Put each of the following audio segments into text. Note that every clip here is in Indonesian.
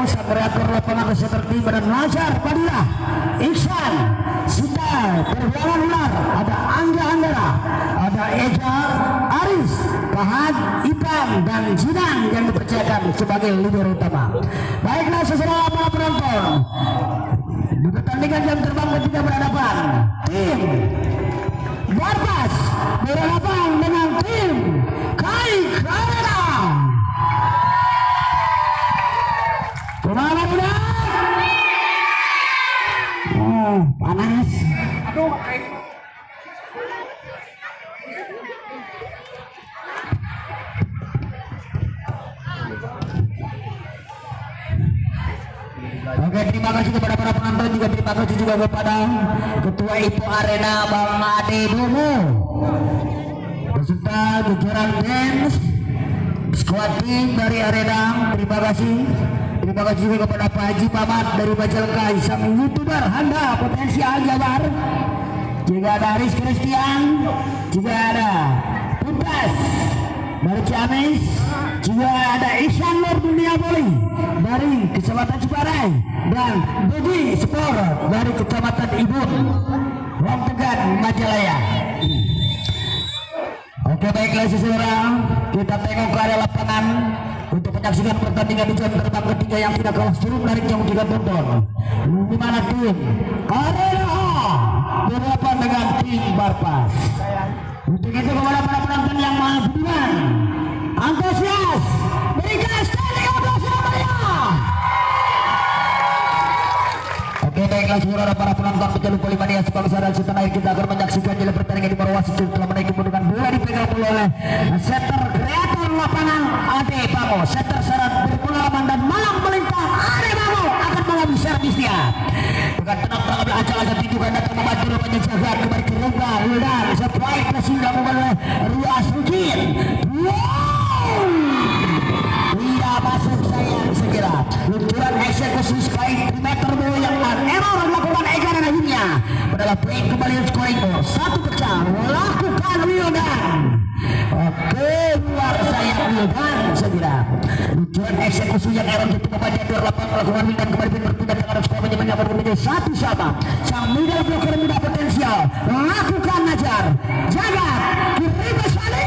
Samaratur lapangan seperti Badan Nazar Padilla, Iksan, Sita, Perjuangan Ular, ada Angga Anggara, ada Eja, Aris, Fahad, Ipan, dan Jinang yang dipercayakan sebagai leader utama. Baiklah saudara para penonton, di pertandingan jam terbang ketiga berhadapan tim Barpas berhadapan dengan tim Kaik Arena. Kemana muda? Oh, panas. Aduh, oke, terima kasih kepada para penonton, juga terima kasih juga kepada Ketua Ipo Arena Bang Ade Domo beserta jajaran dance squad tim dari Arena. Terima kasih. Terima kasih juga kepada Pak Haji Pamat dari Bacalka, sang YouTuber Handa Potensial Jabar. Juga ada Aris Christian, juga ada Putas dari Ciamis, juga ada Ihsan Nur Dunia Boli dari Kecamatan Ciparai, dan Budi Sport dari Kecamatan Ibun, Wong Tegan, Majalaya. Oke, baiklah saudara, kita tengok ke area lapangan untuk menyaksikan pertandingan di jam terbang ketiga yang tidak kalah seru dari jam 3 tonton. Di mana tim Arena berhadapan dengan tim Barpas. Untuk itu kepada para penonton yang maha budiman, antusias, berikan standing ovation Surabaya. Oke, baiklah saudara para penonton pecandu Polimania sebangsa dan setanah air, kita akan menyaksikan jalan pertandingan di bawah wasit telah menaiki kemudian bola dipegang oleh setter kreator lapangan Ade Bango. Setter syarat berpengalaman dan malang melintang Ade Bango akan mengambil servis dia. Dengan tenang mengambil acak-acak pintu dan datang membantu rupanya jagat kembali ke Rungga Wildan sebaik presiden oleh Rias Rujin. Wow, tidak masuk sayang segera. Luncuran eksekusi spike 3 meter yang error dilakukan Ega dan akhirnya adalah break kembali scoring ball. Satu pecah lakukan Wildan. Oke, luar sayang Wildan segera. Luncuran eksekusi yang error itu membaca dua lapangan melakukan Wildan kembali berpindah dengan skor menjadi menjadi 1-1. Sang middle blocker muda potensial lakukan Najar Jagat kiri besali.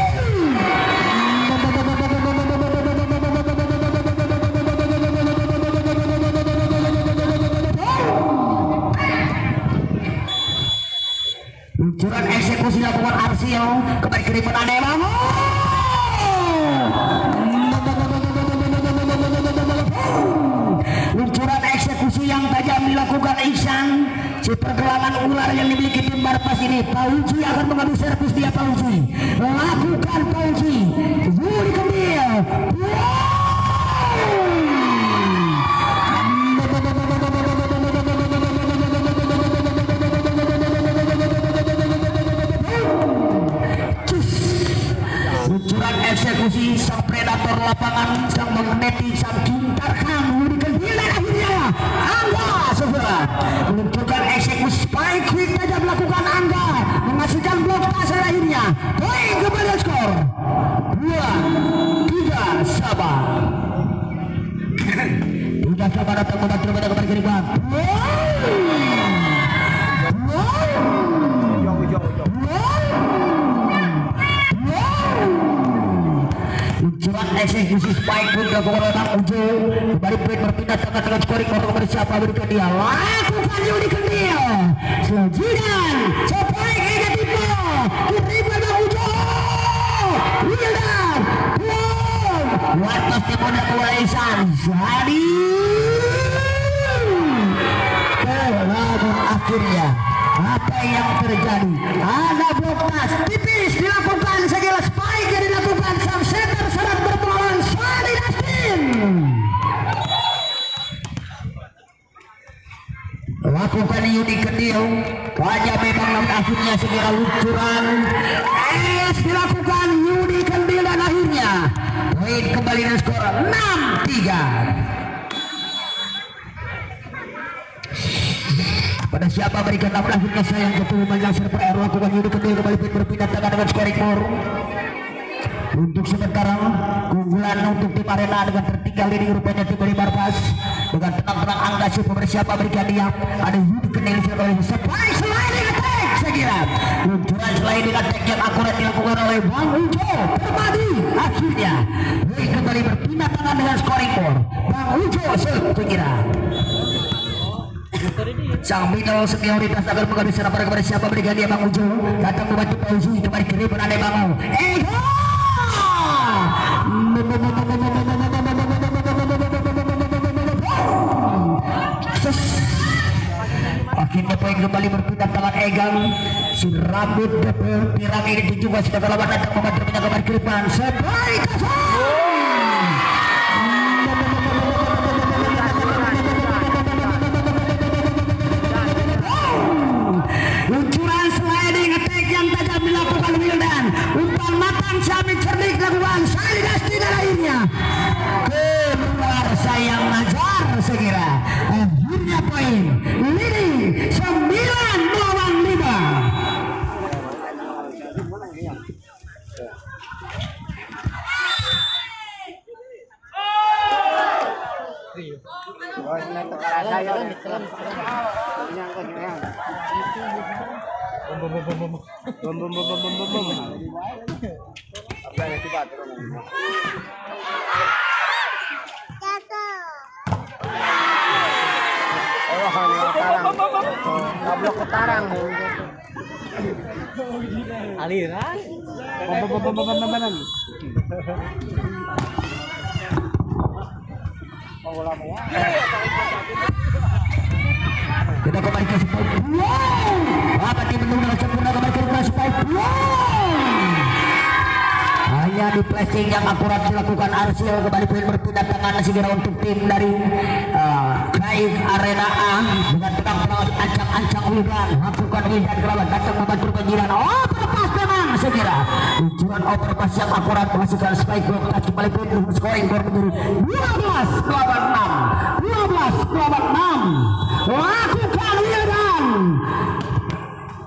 Luncuran eksekusi dilakukan Arsio kembali kiri Ade Bango. Luncuran eksekusi yang tajam dilakukan Iksan. Si pergelangan ular yang dimiliki tim Barpas ini, Pauji akan mengambil servis dia. Pauji lakukan Pauji Yudi Kendil. Luncuran eksekusi sang predator lapangan, sang magneti, sang cintarkan Yudi Kendil, dan akhirnya Angga segera menunjukkan eksekusi spike quick saja melakukan Angga menghasilkan blok tas, akhirnya poin kembali skor 2-3 sama. Tidak sama datang membantu pada kembali kiri kan. Luncuran eksekusi spike pun dilakukan oleh Bang Ujo. Kembali poin berpindah tengah dengan scoring korang kepada siapa berikan dia. Lakukan Yudi Kendil. Selanjutnya spike negatifnya diterima Bang Ujo. Wildan Watas Temoda Kualaisan jadi namun akhirnya apa yang terjadi, ada blok tas tipis dilakukan, segala spike yang dilakukan sang setter syarat berpengalaman Sadi Dastin. Lakukan Yudi Kendil wajah memang, namun akhirnya segera luncuran dilakukan Yudi Kendil, dan akhirnya poin kembali dengan skor 6-3. Pada siapa berikan, namun akhirnya sayang ketemu banyak server air. Lakukan Yudi Kendil kembali berpindah tengah dengan scoring 4. Untuk sementara keunggulan untuk tim Arena dengan tertinggi tinggal ini rupanya tim dari Barpas dengan tenang-tenang angka si siapa berikan dia ada Yudi Kenil oleh supply sliding attack saya kira luncuran sliding attack yang akurat dilakukan oleh Bang Ujo Permadi akhirnya Wei kembali berpindah tangan dengan scoring board Bang Ujo saya kira sang middle senioritas akan mengambil serangan kepada siapa berikan dia Bang Ujo datang membantu Pauzi kembali kiri berada Bang akhirnya poin kembali berpindah tangan Egang si rambut pirang ini juga sudah lawan datang membantu kembali ke depan sebaik luncuran sliding attack yang tajam dilakukan Wildan umpan matang Syamil cerdik lakukan Salidas tidak lainnya keluar sayang Najar sekira akhirnya poin leading 9-5. Goblok ketarang. Aliran. Bebenan. Kita kembali ke spike. Apa tim menunggu sempurna kembali ke spike. Hanya di flashing yang akurat dilakukan Arsil kembali poin berpindah tangan segera untuk tim dari Kaif Arena A dengan tenang-tenang ancang-ancang Wildan lakukan Wildan kelawan datang membantu penjiran overpass memang segera luncuran overpass yang akurat menghasilkan spike block kembali poin scoring gol menjadi 12-6 lakukan Wildan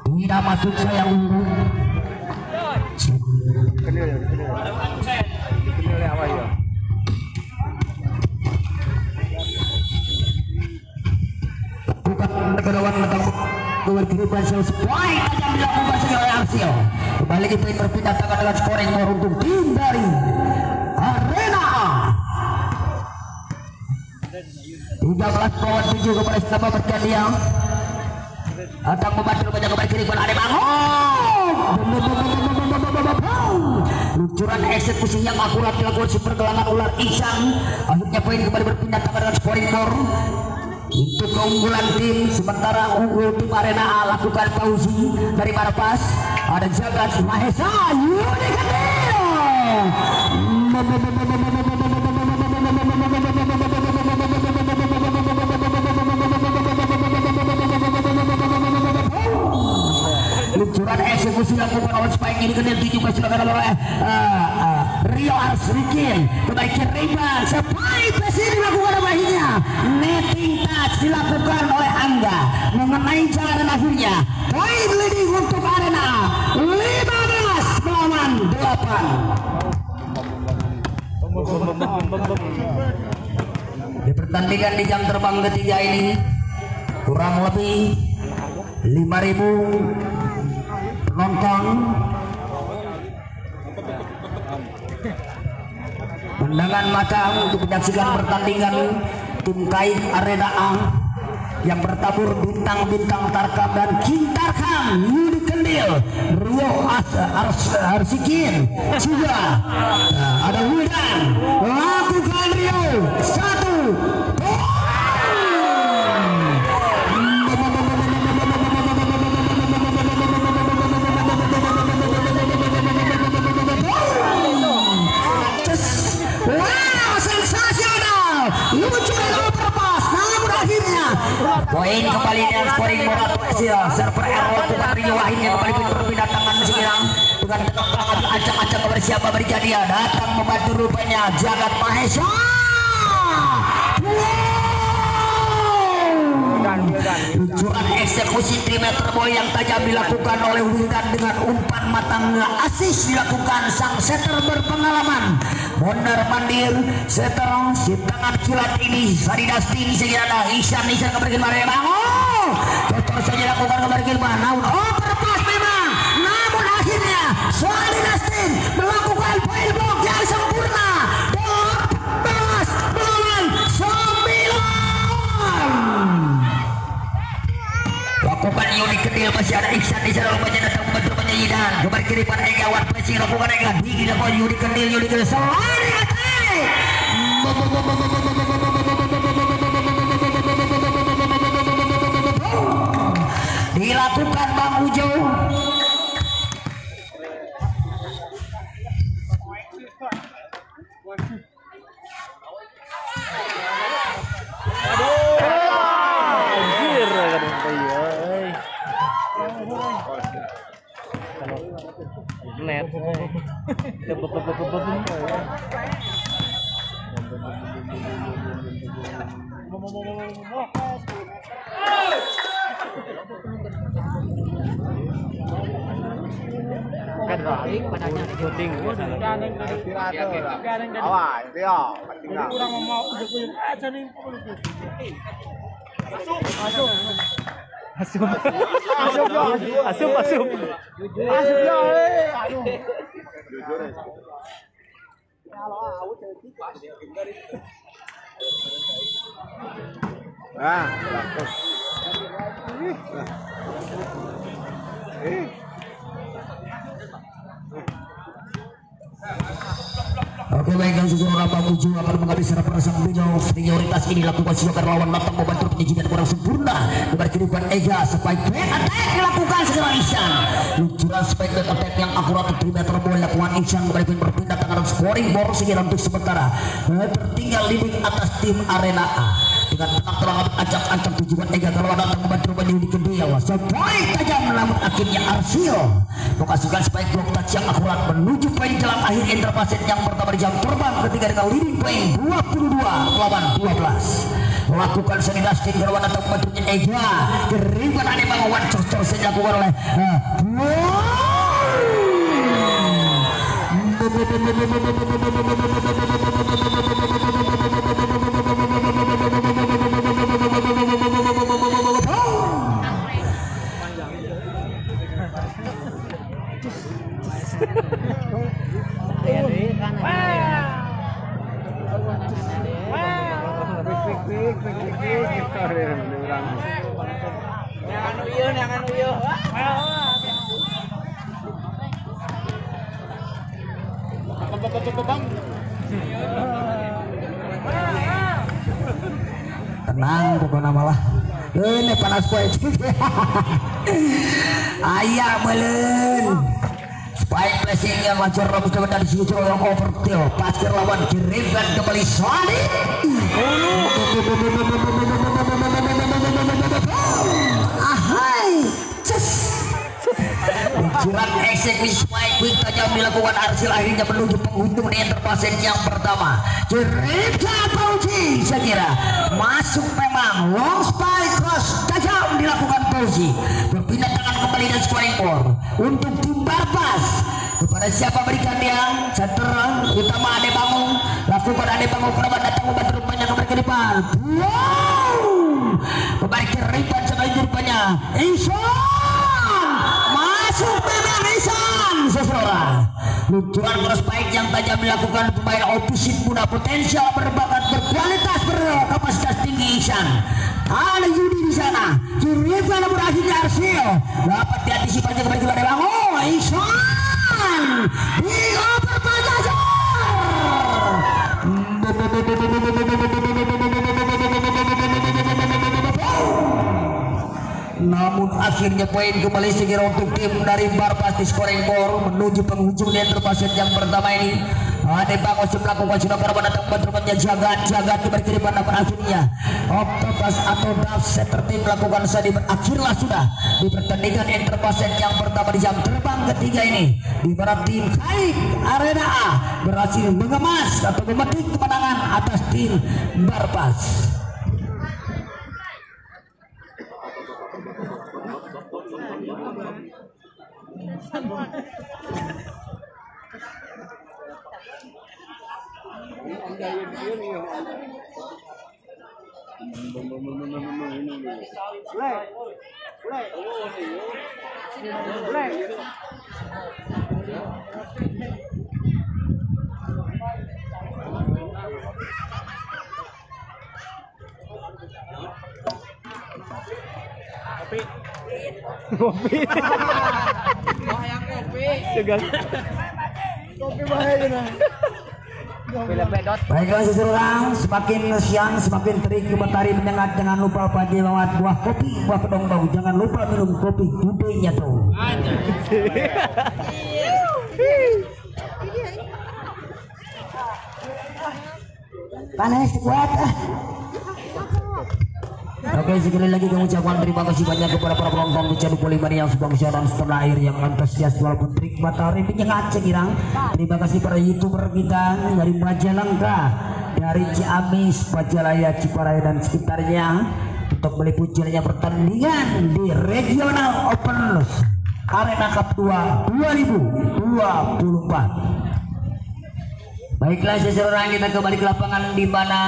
tidak masuk sayang unggul kewajiban sesuai yang dilakukan oleh Arsil kembali itu berpindah tangan dengan scoring untuk tim dari Arena A 13-7 kepada Istana Berjadian datang membantu banyak kembali kiri kepada Ade Bangun luncuran eksekusi yang akurat dilakukan si pergelangan ular Ihsan akhirnya poin kembali berpindah tangan dengan scoring untuk keunggulan tim sementara unggul tim Arena A lakukan Fauzi dari Barpas ada Jagat Mahesa Yudi Kedil luncuran eksekusi lakukan oleh spike ini Kedil juga sudah oleh Rio Arsrikin kembali ke Riban spike presiden dilakukan olehnya netting touch dilakukan oleh Angga mengenai jalan dan akhirnya poin leading untuk Arena 15 melawan 8 di pertandingan di jam terbang ketiga ini kurang lebih 5.000 penonton pandangan mata untuk menyaksikan pertandingan tim Kaif Arena A yang bertabur bintang-bintang Tarkam dan King Tarkam Yudi Kendil Rio Arsikin juga ada Wildan lakukan Rio 1 poin kembali dengan scoring Morat Wesil server error tukar Rio akhirnya kembali berpindah tangan sekarang dengan tangan acak-acak kepada siapa berjadian datang membantu rupanya Jagat Mahesa luncuran eksekusi 3 meter bola yang tajam dilakukan oleh Wildan dengan umpan matang asis dilakukan sang setter berpengalaman mondar mandir setter si tangan kilat ini Sadi Dustin segera Ihsan kembali kemarin bangun kotor saja dilakukan kembali kemana overpass memang namun akhirnya Sadi Dustin melakukan poin blok yang sempurna 12-9 lakukan unik kecil masih ada Ihsan di sana rupanya datang membantu penyajian kembali kiri pada Ega Wan pressing lakukan Ega tinggi lakukan unik kecil selain attack dilakukan Bang Ujo net. Kan balik padanya syuting awas dia penting kurang mau aja nih Asup. Oke baik dan sesuai Bang Ujo akan menghabiskan perasaan beliau prioritas ini dilakukan silakan lawan datang membantu penyajian kurang sempurna kembali kehidupan Ega spike back attack dilakukan segera Ihsan luncuran spike back attack yang akurat 3 meter bola dilakukan Ihsan kembali berpindah tangan scoring bola segera untuk sementara tertinggal leading atas tim Arena A dengan tenang acak-acak tujuan Ega kalau datang membantu penyajian kedua poin tajam namun akhirnya Arsil menghasilkan spike block touch yang akurat menuju poin jelang akhir interpaset yang pertama di jam terbang ketiga dengan leading poin 22-12 melakukan Sadi Dustin kalau datang membantunya Ega keribuan aneh bangun cocok saja dilakukan oleh tenang pokoknya malah ini panas poin ayah melen spike placing yang wajar Robus dari sini yang overkill pasir lawan kirimkan kembali Sadi ahai curang eksekusi spike quick tajam dilakukan Arsil akhirnya menuju penghujung di interpasen yang pertama kirimkan Fauzi saya kira masuk memang long spike cross tajam dilakukan Fauzi berpindah tangan kembali dan scoring ball untuk tim Barpas kepada siapa berikan dia center utama Ade Bangun lakukan Ade Bangun kerabat datang membantu rupanya nomor ke depan wow kembali keripan sekali rupanya Ihsan masuk memang Ihsan seseorang luncuran cross spike yang tajam dilakukan pemain oposisi muda potensial berbakat berkualitas berkapasitas tinggi Ihsan ada Yudi di sana kiriman berakhirnya Arsil dapat diantisipasi kembali kepada Bangun Ihsan di overpass namun akhirnya poin kembali segera untuk tim dari Barpas di scoring board menuju penghujung di interpaset yang pertama ini Ade Bangun melakukan sudah karena datang bantuannya jagat kembali kiri pada akhirnya Octopus atau Daf setter tim melakukan Sadi berakhirlah sudah di pertandingan interpaset yang pertama di jam terbang ketiga ini di mana tim Saik Arena A berhasil mengemas atau memetik kemenangan atas tim Barpas. Kopi. Segan. Kopi bahaya nah. Baiklah seseorang, semakin siang semakin terik matahari menyengat. Jangan lupa pagi lewat buah kopi, buah kedong bau. Jangan lupa minum kopi budenya tuh. Panas kuat. Oke, sekali lagi kami ucapkan terima kasih banyak kepada para penonton Channel Polimani yang sebangsa dan setanah air yang antusias walaupun terik matahari menyengat sekirang. Terima kasih para YouTuber kita dari Majalengka, dari Ciamis, Majalaya, Ciparai dan sekitarnya untuk meliput jalannya pertandingan di Regional Open Arena Cup 2 2024. Baiklah seseorang, kita kembali ke lapangan di mana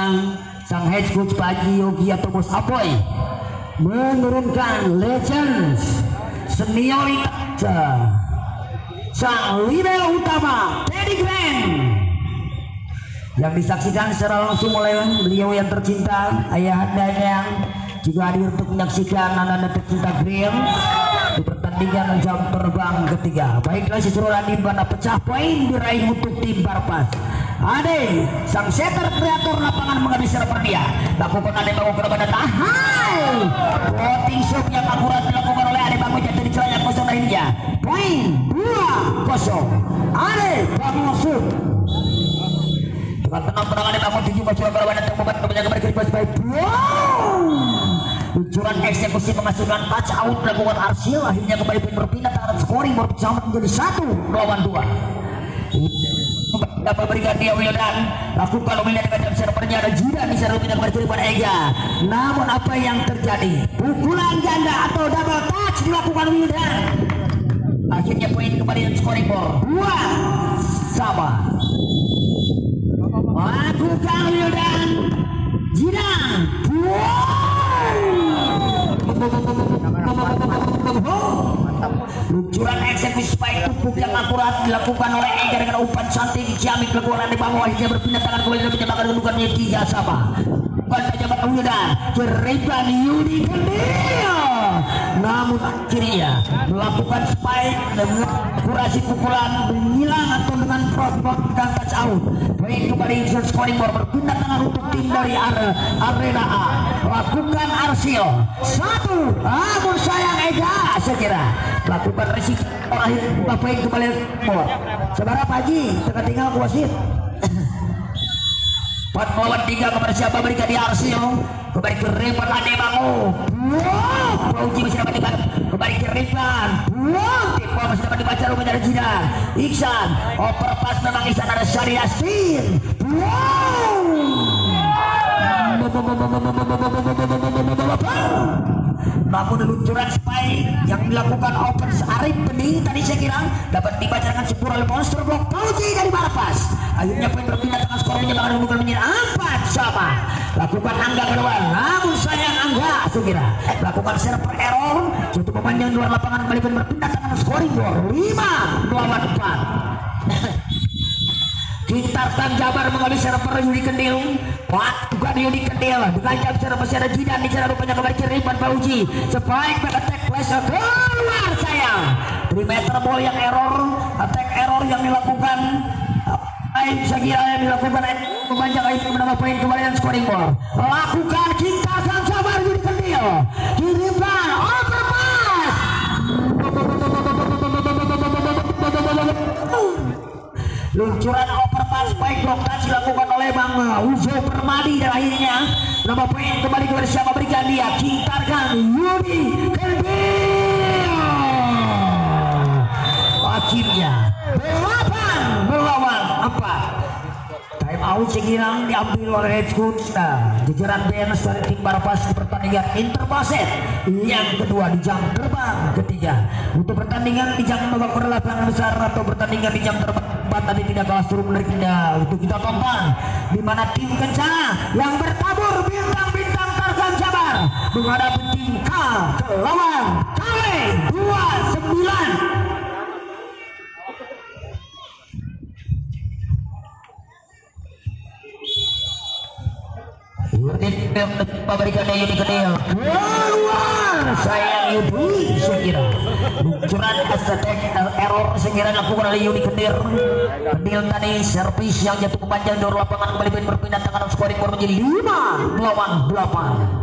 sang head coach Pak Haji Yogi atau Bos Apoy menurunkan legends senioritas sang libero utama Teddy Grant yang disaksikan secara langsung oleh beliau yang tercinta, ayahandanya juga hadir untuk menyaksikan anak-anak tercinta Grant di pertandingan jam terbang ketiga. Baiklah seseorang, di mana pecah poin diraih untuk tim Barpas. Ade, sang setter kreator lapangan menghabis server dia. Lakukan Ade Bangun kepada tahai. Voting shot yang akurat dilakukan oleh Ade Bangun jatuh di celana kosong lainnya. Poin 2-0. Ade Bangun shoot. Dengan tenang perang Ade Bangun 7 masuk kepada terbubat kebanyakan kembali ke baik. Luncuran eksekusi menghasilkan touch out dilakukan Arsil. Akhirnya kembali berpindah tangan scoring bersama menjadi 1 lawan 2. Dapat berikan dia Wildan, lakukan Wildan dengan jam servernya ada Jidan di sana Wildan kembali pada Ega. Namun apa yang terjadi? Pukulan ganda atau double touch dilakukan Wildan. Akhirnya poin kembali dan scoring board 2-sama. Lakukan Wildan, Jidan, luncuran eksekusi spike tupuk yang akurat dilakukan oleh Ega dengan umpan cantik di Ciamik keluaran di bawah. Akhirnya berpindah tangan kembali dan menyamakan kedudukannya 3-sama. Bukan pejabat Wildan, Jeriban Yudi Kendil, namun akhirnya melakukan spike dengan akurasi pukulan menghilang atau dengan crossbar dan touch out. Poin kembali insert scoring board, berpindah tangan untuk tim dari Arena A. Lakukan Arsil 1, namun sayang Ega sekira lakukan resiko terakhir. Poin kembali board. Saudara Pak Haji, tengah tinggal wasit. 4 lawan 3 kepada siapa? Berikan di Arsil. Kembali ke Revan Ade Bangun. Pauji masih dapat dibaca. Kembali ke Revan. Tipe masih dapat dibaca rumah dari Jidan. Iksan. Overpass memang Iksan ada Syari Yassin. Namun luncuran spike yang dilakukan open Arif Bening tadi saya kira dapat dibaca dengan sepura oleh monster block Pauji dari Barpas. Akhirnya poin berpindah dengan skornya bakal menunjukkan menjadi 4-sama. Lakukan Angga kedua, namun sayang Angga sekira lakukan server error, jatuh memanjang di luar lapangan kembali poin berpindah dengan scoring board 5 lawan 4. Kintarkan Jabar mengambil server Yudi Kendil. Bukan Yudi Kendil dengan jam server masih ada Jidan di cara rupanya kembali ke Riban Pauji. Spike back attack flash keluar sayang. 3 meter ball yang error, attack error yang dilakukan. Saya kira yang dilakukan memanjang itu menambah poin kembali dan scoring board. Lakukan Kintarkan Jabar Yudi Kendil. Kirimkan overpass. Luncuran overpass spike block touch dilakukan oleh Bang Uzo Permadi dan akhirnya nomor poin kembali kepada siapa? Berikan dia Kintarkan Yudi Kendil. Akhirnya 8 melawan 4. Time out sekirang diambil oleh head coach jajaran BNS dari tim Barpas di pertandingan interbaset yang kedua di jam terbang ketiga. Untuk pertandingan di jam babak berlapangan besar atau pertandingan di jam terbang tadi tidak kalah seru menariknya untuk kita tonton, di mana tim kencana yang bertabur bintang-bintang menghadapi tim K lawan KW 29. Unit pabrikannya Yudi Kedil keluar sayang Yudi sekira luncuran asetek error sekira dilakukan oleh Yudi Kedil tadi servis yang jatuh ke panjang door lapangan kembali berpindah tangan scoring board menjadi 5 melawan 8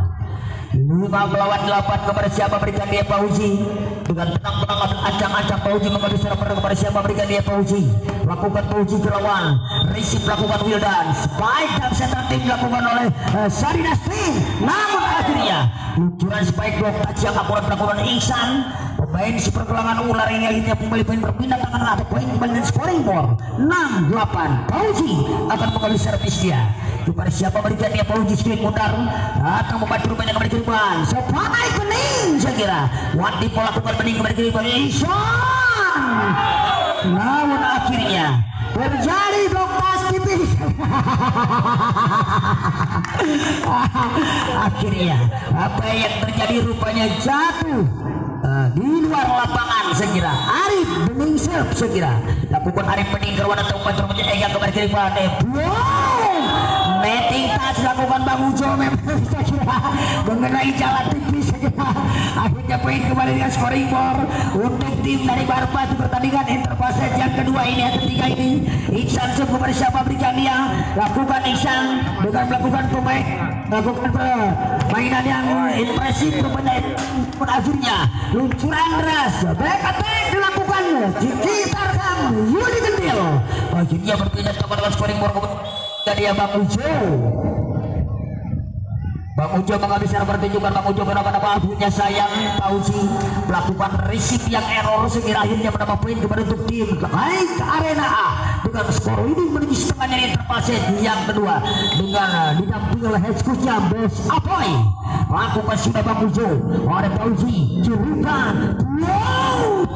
kepada siapa berikan dia Pauji dengan tenang-tenang ancang-ancang Pauji mengambil server kepada siapa berikan dia Pauji lakukan Pauji ke lawan receive lakukan Wildan spike dan center team dilakukan oleh Sarinasti namun akhirnya luncuran spike block touch yang akurat dilakukan Ihsan pemain si pergelangan ular ini akhirnya kembali berpindah tangan atau poin kembali dan scoring board 6-8 Pauji akan mengambil servis dia kepada siapa berikan dia Pauji screen mutar datang membantu rupanya kembali kiriman sebagai bening saya kira Wadi pola lakukan bening kembali kiriman Ihsan namun akhirnya terjadi bloktas tipis akhirnya apa yang terjadi rupanya jatuh di luar lapangan sekira Arif bening serve sekira lakukan Arif bening kerwana tempat rupanya Ega kembali kiriman netting touch lakukan Bang Ujo memang sekira mengenai jalan tipis sekira akhirnya poin kembali dengan scoring board untuk tim dari Barpa di pertandingan interpaset yang kedua ini yang ketiga ini Ihsan kepada siapa berikan dia lakukan Ihsan dengan melakukan permainan yang impresif rupanya akhirnya luncuran deras back attack dilakukan dikitarkan Yudi Kendil akhirnya berpindah kepada scoring board dari Bang Ujo. Bang Ujo mengambil secara pertunjukan Bang Ujo kenapa-napa akhirnya sayang Pauji melakukan receive yang error sehingga akhirnya menambah poin kepada untuk tim naik ke arena A dengan skor ini menuju setengahnya di interpaset yang kedua dengan didampingi oleh head coach-nya Bos Apoy lakukan sudah Bang Ujo oleh Pauji jurikan wow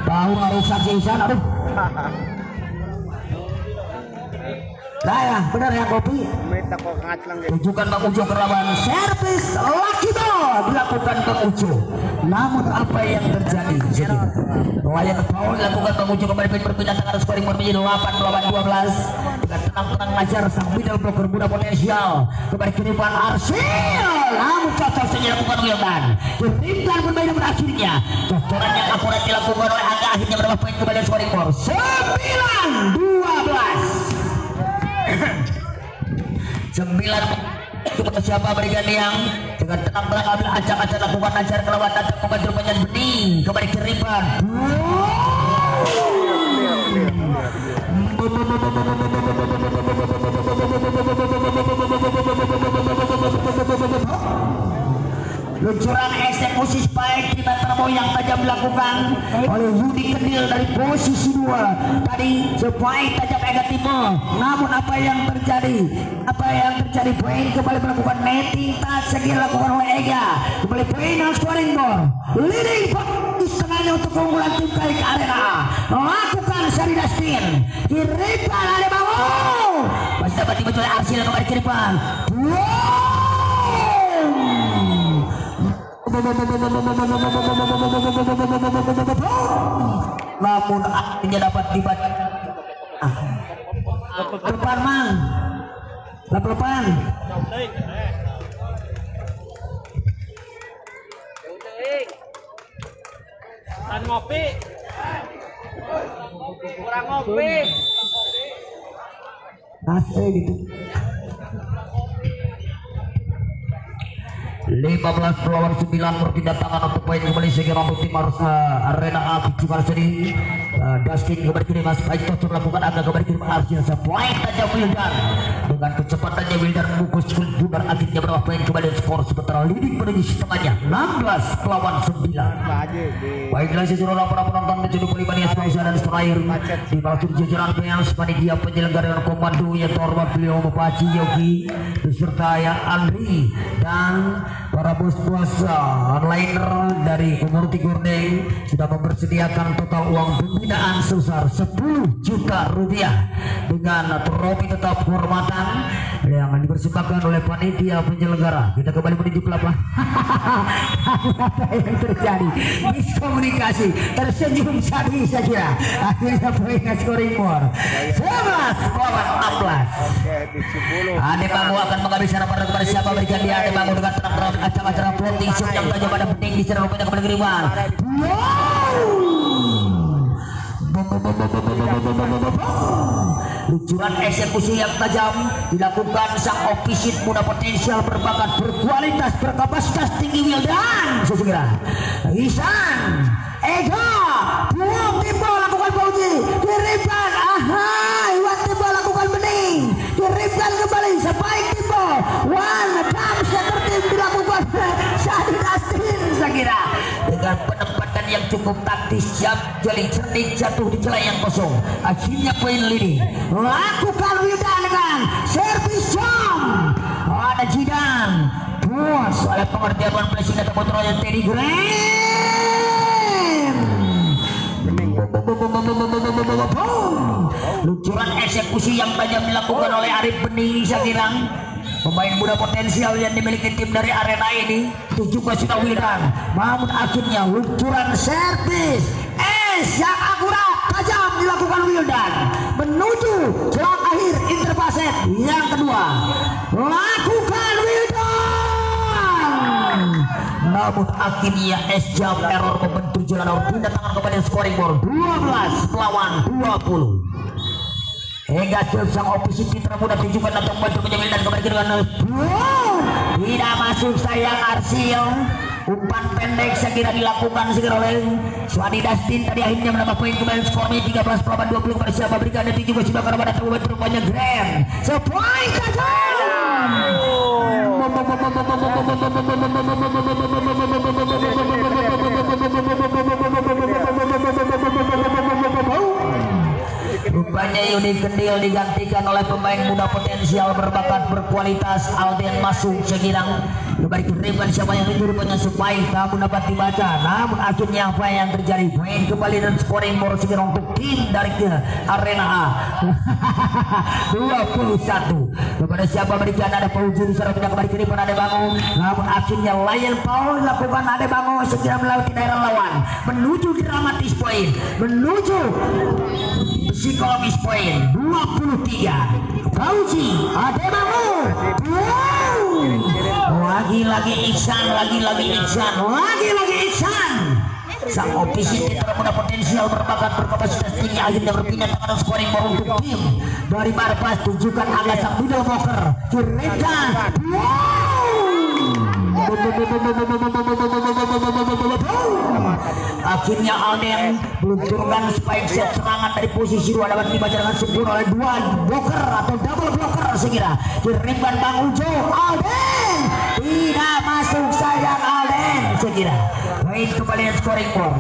tahu rusak Ihsan aduh nah ya benar ya kopi tunjukkan Bang Ujo kerawan servis Lucky Ball dilakukan Bang Ujo namun apa yang terjadi layan foul dilakukan Bang Ujo kembali berpindah tangan scoring board menjadi 8 melawan 12 dengan tenang-tenang ngajar sang middle blocker muda potensial kembali kiriman Arsil namun cocok saja dilakukan Wildan kiriman berbeda pada akhirnya cocoran yang akurat dilakukan oleh Angga akhirnya berapa poin kembali scoring board 9-12 9 siapa berikan yang dengan tenang-tenang ambil acak-acak lakukan ajar kelewat datang bukan rupanya bening kembali kiriman luncuran eksekusi spike di termo yang tajam dilakukan oleh Yudi Kendil dari posisi 2 tadi spike tajam negatifnya namun apa yang terjadi poin kembali melakukan netting touch segera dilakukan oleh Ega kembali poin dan scoring board leading di setengahnya untuk keunggulan tim kali ke arena lakukan Sari Dastin kiripan ada bangun masih dapat dibantu oleh Arsil kembali kiripan namun akhirnya dapat dibaca depan mang lepan ngopi kurang ngopi asli gitu 15 lawan 9 berpindah tangan untuk poin kembali segera untuk tim harus arena A juga jadi Dustin kembali kirim Mas Faito melakukan agak kembali kirim Arjun sepoin saja Wildan dengan kecepatannya Wildan membungkus bubar akhirnya berapa poin kembali skor sementara leading menuju setengahnya 16 lawan 9 baiklah seluruh laporan penonton menjadi pelibatan sponsor dan terakhir di bawah jajaran fans panitia penyelenggara dan komando yang terhormat beliau Bapak Haji Yogi beserta yang Andri dan para bos-bos onliner dari Komoditi Gordeng sudah mempersediakan total uang pembinaan sebesar 10 juta rupiah dengan trofi tetap kehormatan yang dipersembahkan oleh panitia penyelenggara. Kita kembali menuju pelapah. Apa yang terjadi? Miskomunikasi, tersenyum Sadi saja. Akhirnya poinnya scoring more 11 lawan 16. Ade Bangu akan menghabiskan pada kepada siapa berikan dia. Ade Bangu dengan terang-terang acak-acak floating shoot yang tajam pada bening di secara rupanya kembali kiriman. Lucuran eksekusi yang tajam dilakukan sang ofisit muda potensial berbakat berkualitas berkapasitas tinggi Wildan sesegera Ihsan Ega buang timbo lakukan pauji kirimkan Iwan timbo lakukan bening kirimkan kembali sebaik timbo one time center tim dilakukan Syahid Astin sekira dengan penempatan yang cukup taktis siap jeli cerdik jatuh di celah yang kosong. Akhirnya poin leading lakukan Wildan dengan servis jam. Ada Jidan puas oleh pengertian one placing atau kontrolnya Teddy Graham. Lucuran eksekusi yang tajam dilakukan oleh Arif Bening Sakirang, pemain muda potensial yang dimiliki tim dari arena ini. Itu juga sudah Wildan, namun akhirnya luncuran servis yang akurat tajam dilakukan Wildan menuju jelang akhir interfaset yang kedua. Lakukan Wildan, namun akhirnya jam error membentuk jalan pindah tangan kepada scoring board 12 lawan 20. Hingga sang ofisi Citra muda tunjukkan atau membantu menjamin dan kembali dengan tidak masuk sayang Arsil. Umpan pendek segera dilakukan segera oleh Swadi Dastin. Tadi akhirnya menambah poin kembali skornya 13 lawan 20 kepada siapa berikan dan juga sudah karena datang membantu rupanya Grand sepoin tajam. Rupanya Yudi Kendil digantikan oleh pemain muda potensial berbakat berkualitas Alden Masuk Segirang. Kembali kirimkan siapa yang itu rupanya supaya kamu dapat dibaca. Namun akhirnya apa yang terjadi? Poin kembali dan scoring more Segirang untuk tim dari ke arena A 21 kepada siapa berikan ada Pauji di sana kembali kirimkan Ade Bangu. Namun akhirnya Lion Paul lakukan Ade Bangu segera melewati daerah lawan menuju dramatis poin menuju psikologis poin 23. Pauji Ade Bangu lagi-lagi Iksan lagi-lagi Iksan sang ofisi Citra muda potensial berbakat berkapasitas tinggi akhirnya berpindah tangan scoring baru untuk tim dari Marpas. Tunjukkan agak sang middle blocker kirimkan akhirnya Alden meluncurkan spike set serangan dari posisi 2 dapat dibaca dengan sempurna oleh 2 blocker atau double blocker sekira kirimkan Bang Ujo. Alden tidak masuk sayang Alden sekira poin kembali scoring board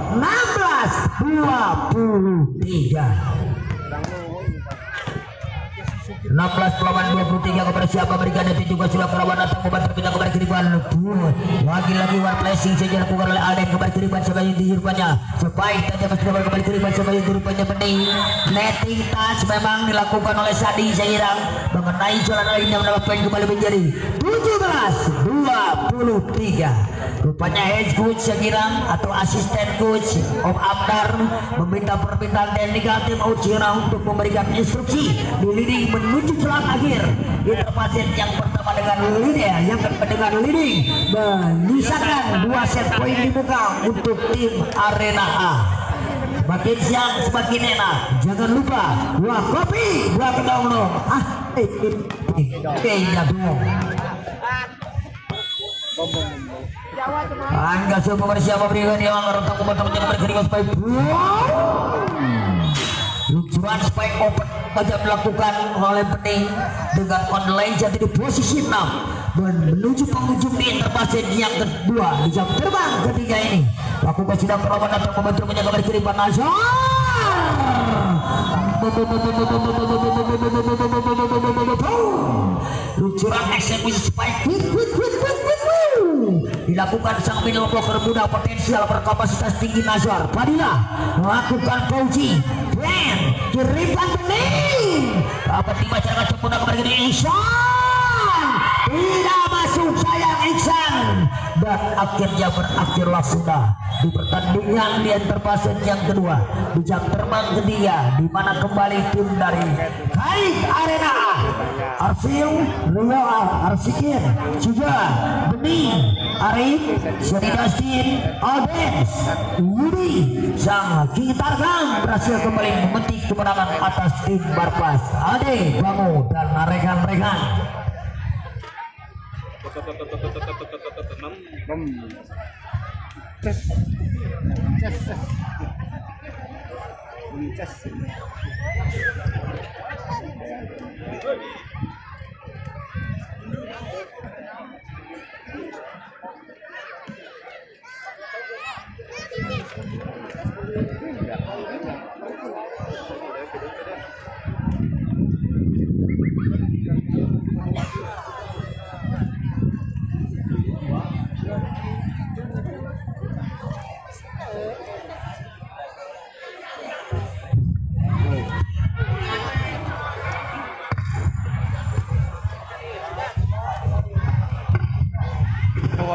16 lawan 23 kepada siapa berikan itu juga sudah kerawan datang membantu pindah kembali kiriman lagi-lagi one placing saja dilakukan oleh Alden kembali kiriman sebagai dirupanya sebaik saja masih kembali kiriman sebagai dirupanya bening netting touch memang dilakukan oleh Sadi Segirang mengenai jalan lainnya menambah poin kembali menjadi 17-23. Rupanya head coach Segirang atau asisten coach Om Abdar meminta permintaan teknikal tim Ujira untuk memberikan instruksi di leading menuju jelang akhir interfaset yang pertama dengan Lydia yang kedua dengan leading menyisakan 2 set poin dibuka untuk tim arena A. Semakin siang semakin enak, jangan lupa buah kopi buah kedong dong dong Angga semua bersiapa berikan yang ngerotong memotong menjadi berkeringat spike luncuran spike open banyak dilakukan oleh Bening dengan online jadi di posisi 6 dan menuju penghujung di interfaset yang kedua di jam terbang ketiga ini lakukan sidang perlawanan atau membantu menjaga berkiriman Nazar luncuran eksekusi spike Dilakukan sang middle blocker muda potensial berkapasitas tinggi Nazar Padilla melakukan coaching dan kiriman bening dapat dibacakan sempurna kembali ke Iksan, tidak masuk sayang Iksan, dan akhirnya berakhirlah sudah di pertandingan di Interpaset yang kedua di jam terbang ketiga, di mana kembali tim dari Kaik Arena A, Arsil, Rio A, Arsikir, juga Bening, Arif, Syedidastin, Aldens, Yudi, sang King Tarkam berhasil kembali memetik kemenangan atas tim Barpas, Ade, Bangu, dan rekan-rekan.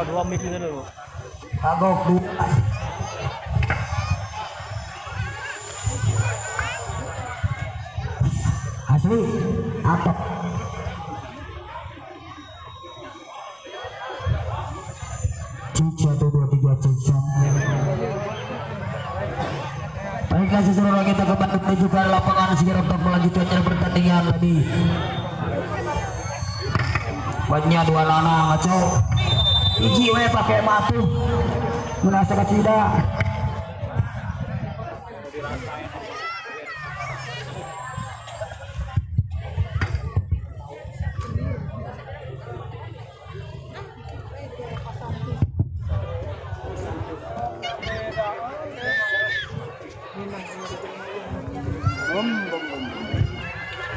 Dua mic dulu. Kagok dua. Asli atap. Cici 123 Cici. Baiklah seseorang kita kembali menuju ke lapangan segera untuk melanjutkan pertandingan tadi. Banyak dua lanang ngaco. Iji we pakai batu merasa kecida.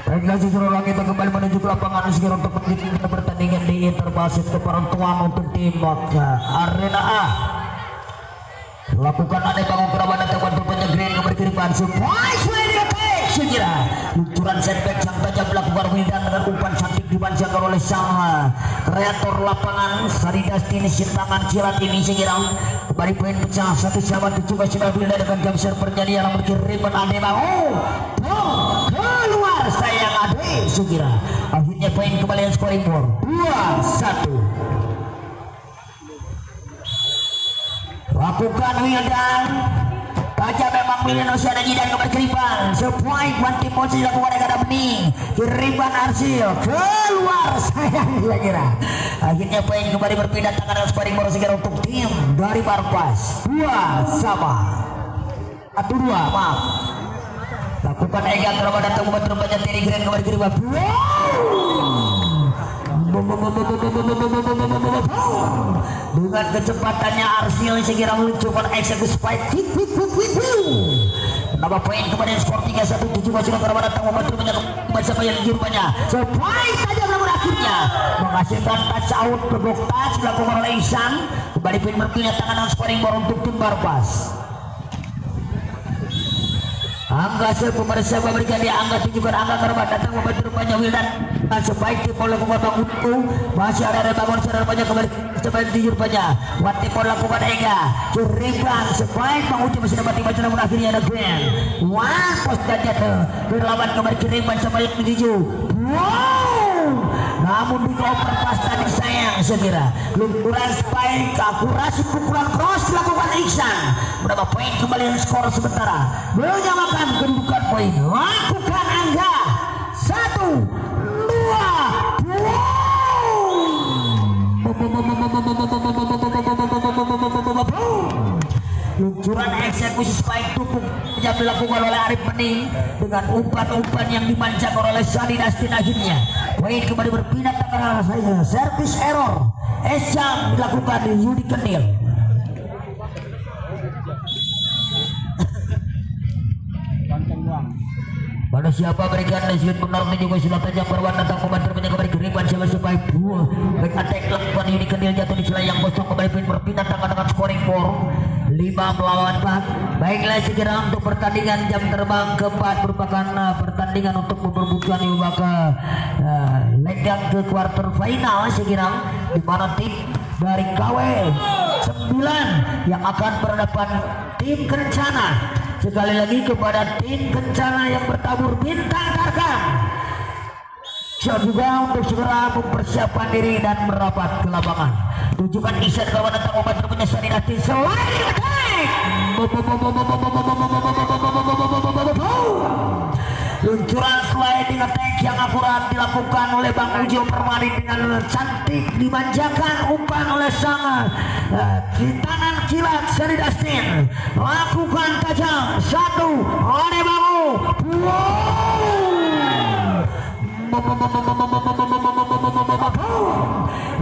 Baiklah seseorang kita kembali menuju ke lapangan segera untuk melanjutkan pertandingan di Interbasit keperantuan untuk tim Arena A. Lakukan ada bangun kerabat datang bantu penyegeran kembali kiriman surprise ready attack segera luncuran setback sang tajam melakukan Wildan dengan umpan cantik dimanjakan oleh sang kreator lapangan Saridastini Sintangan Cilat ini segera kembali poin pecah 1-7 juga sudah Wildan dengan jam servernya dia namun kiriman Ade Bangu keluar sayang Ade segera akhirnya poin kembali yang scoring board 2-1. Lakukan Wildan Baca memang Wildan usia ada jidan kembali keriban sepoin banting posisi dilakukan oleh Kada Bening kiriban Arsil keluar sayang kira-kira akhirnya poin kembali berpindah tangan dan sparring bola segera untuk tim dari Barpas 2-2 maaf lakukan Ega terlalu datang membantu rempahnya Tiri Grand kembali keriban dengan kecepatannya Arsil segera meluncurkan eksekusi fight nambah poin kemudian skor 3-1 7 masih ke datang membantu membaca yang rupanya surprise saja namun akhirnya menghasilkan touch out ke block touch dilakukan oleh Ihsan kembali poin berpindah tangan dan scoring bola untuk tim Barpas. Angga pemeriksa memberikan dia Angga tunjukkan Angga Kerbat datang membantu rupanya Wildan dan sebaik tim bola lakukan Bangutu masih ada bangun secara rupanya kembali sebaik di rupanya Wati bola lakukan Ega kiriban sebaik Bangutu masih dapat dibaca namun akhirnya ada Grand one post dan jatuh berlawan kembali kiriban sebaik menuju namun di oper pas tadi sayang segera luncuran spike akurasi pukulan cross dilakukan Iksan berapa poin kembali skor sementara menyamakan kedudukan poin lakukan Angga 1-2 luncuran eksekusi spike tupuk yang dilakukan oleh Arif Bening dengan umpan-umpan yang dimanjakan oleh Sani Dastin akhirnya poin kembali berpindah tangan saya service error Esyam dilakukan di Yudi Kendil Pada siapa berikan nasihat benar dan juga silat tajam berwarna tak membantu kembali keribuan siapa sebaik dua baik attack lakukan ini kendil jatuh di celah yang kosong kembali pin berpindah tangan dengan scoring 4 5 melawan 4. Baiklah segera untuk pertandingan jam terbang keempat merupakan pertandingan untuk memperebutkan ke leg yang ke quarter final segera di mana tim dari KW 9 yang akan berhadapan tim Kencana. Sekali lagi kepada tim Kencana yang bertabur bintang Tarkam, juga untuk segera mempersiapkan diri dan merapat ke lapangan. Tujukan Isan kawan datang membantu menyesal dinasti selain attack. Luncuran sliding attack yang akurat dilakukan oleh Bang Ujo Permadi dengan cantik dimanjakan umpan oleh sang tangan kilat Sari Dastin. Lakukan tajam satu oleh Bangu.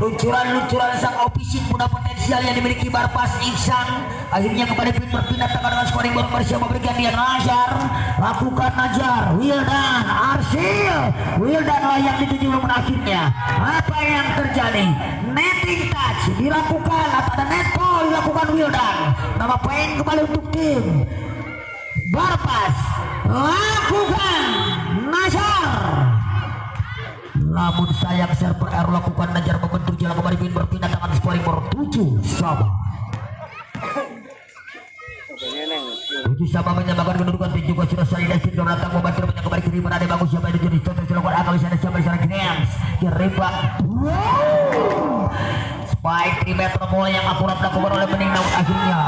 Luncuran sang opisin muda potensial yang dimiliki Barpas Iksan akhirnya kembali berpindah tangan dengan scoring baru bersama berikan dia Najar. Lakukan Najar Wildan Arsil Wildan lah yang dituju namun akhirnya apa yang terjadi, netting touch dilakukan atau ada netball dilakukan Wildan. Nama poin kembali untuk tim Barpas. Lakukan Najar, namun sayang server R lakukan Najar membentuk jalan kembali pin berpindah tangan scoring 7 sama. 7 sama menyamakan kedudukan tim juga sudah saling dasir ke belakang membantu kembali kiri mana ada bagus siapa itu jadi total silakan akal sana siapa di sana Grams kirimbang. Spike 3 meter bola yang akurat dilakukan oleh Bening namun akhirnya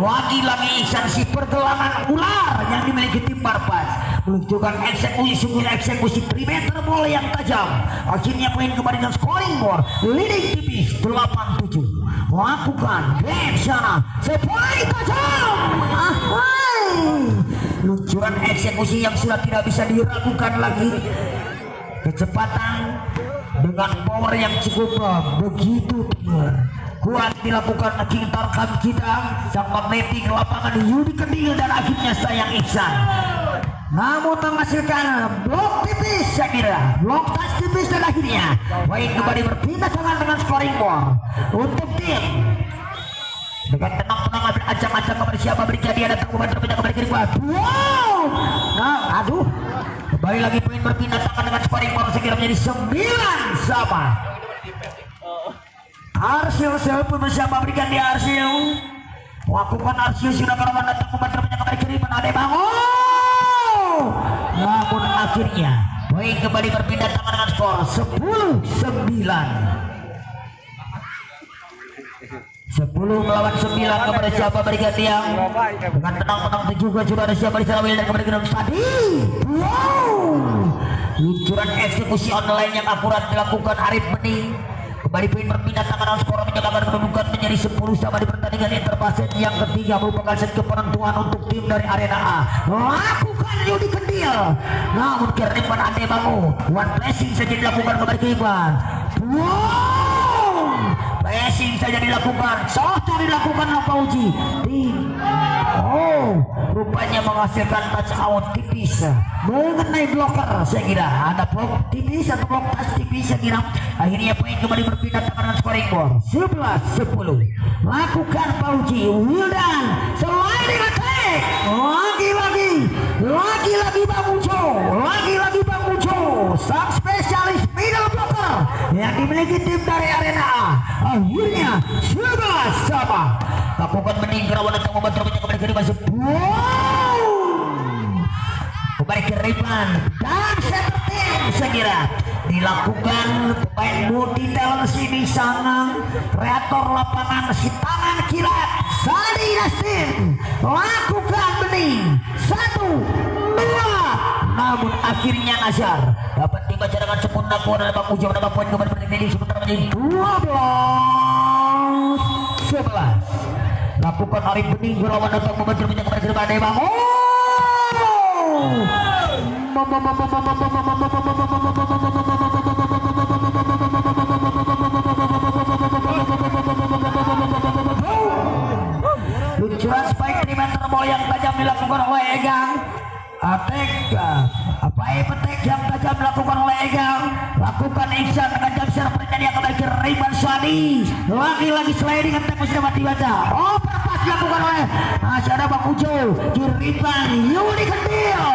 lagi-lagi Iksan si pergelangan ular yang dimiliki tim Barpas menunjukkan eksekusi 3 meter bola yang tajam. Akhirnya poin kembali dengan scoring board leading tipis 8-7. Lakukan game sana sepoin tajam. Luncuran eksekusi yang sudah tidak bisa diragukan lagi. Kecepatan dengan power yang cukup begitu kuat dilakukan King Tarkam kita sang magnetik lapangan Yudi Kendil dan akhirnya sayang Iksan namun menghasilkan blok tipis. Saya kira blok touch tipis dan akhirnya poin kembali berpindah tangan dengan scoring board untuk tim dengan tenang-tenang ambil acang-acang kembali siapa berikan dia datang membantu pindah kembali kiri. Aduh kembali lagi poin berpindah tangan dengan scoring board sekira menjadi 9 sama. Arsil pun bersama berikan dia Arsil. Lakukan Arsil sudah kerawan datang membantu pindah kembali kiri menade Bango. Namun akhirnya poin kembali berpindah tangan dengan skor 10 melawan 9 kepada siapa berikan tiang dengan tenang-tenang juga sudah ada siapa di sana dan kembali ke dalam tadi. Luncuran eksekusi online yang akurat dilakukan Arif Bening kembali poin berpindah tangan dengan skor menyamakan kedudukan menjadi 10 sama di pertandingan interpaset yang ketiga merupakan set kepenentuan untuk tim dari Arena A. Lakukan Yudi Kendil namun kiriman Ade Bangu one pressing saja dilakukan kembali ke Iban. Pressing saja dilakukan, soto dilakukan apa Uji? Rupanya menghasilkan touch out tipis mengenai blocker. Saya kira ada blok tipis atau blok touch tipis. Saya kira akhirnya poin kembali berpindah tangan scoring board 11-10. Lakukan Pauji Wildan sliding attack lagi-lagi Bang Ujo sang spesialis middle blocker yang dimiliki tim dari Arena A. Akhirnya 11 sama. Lakukan Bening kerawan datang membantu kembali kiri masuk kembali ke Ripan dan seperti saya kira dilakukan pemain multi talent sini sana kreator lapangan si tangan kilat Sari Dastin. Lakukan Bening 1-2 namun akhirnya Nazar dapat dibaca dengan sempurna dan Bang Ujo mendapat poin kembali berdiri sebentar menjadi 12-11. Lakukan Arif Bening berlawan datang membantu kembali ke depan Bang. Luncuran spike 3 meter bola yang tajam dilakukan oleh Egang. Atek apa petek yang tajam dilakukan oleh Egang. Lakukan Iksan dengan jam serap terjadi yang kembali ke Riban Swadi. Lagi-lagi sliding attack masih dapat dibaca. Oh pas dilakukan oleh masih ada Bang Ujo. Kiriban Yudi Kendil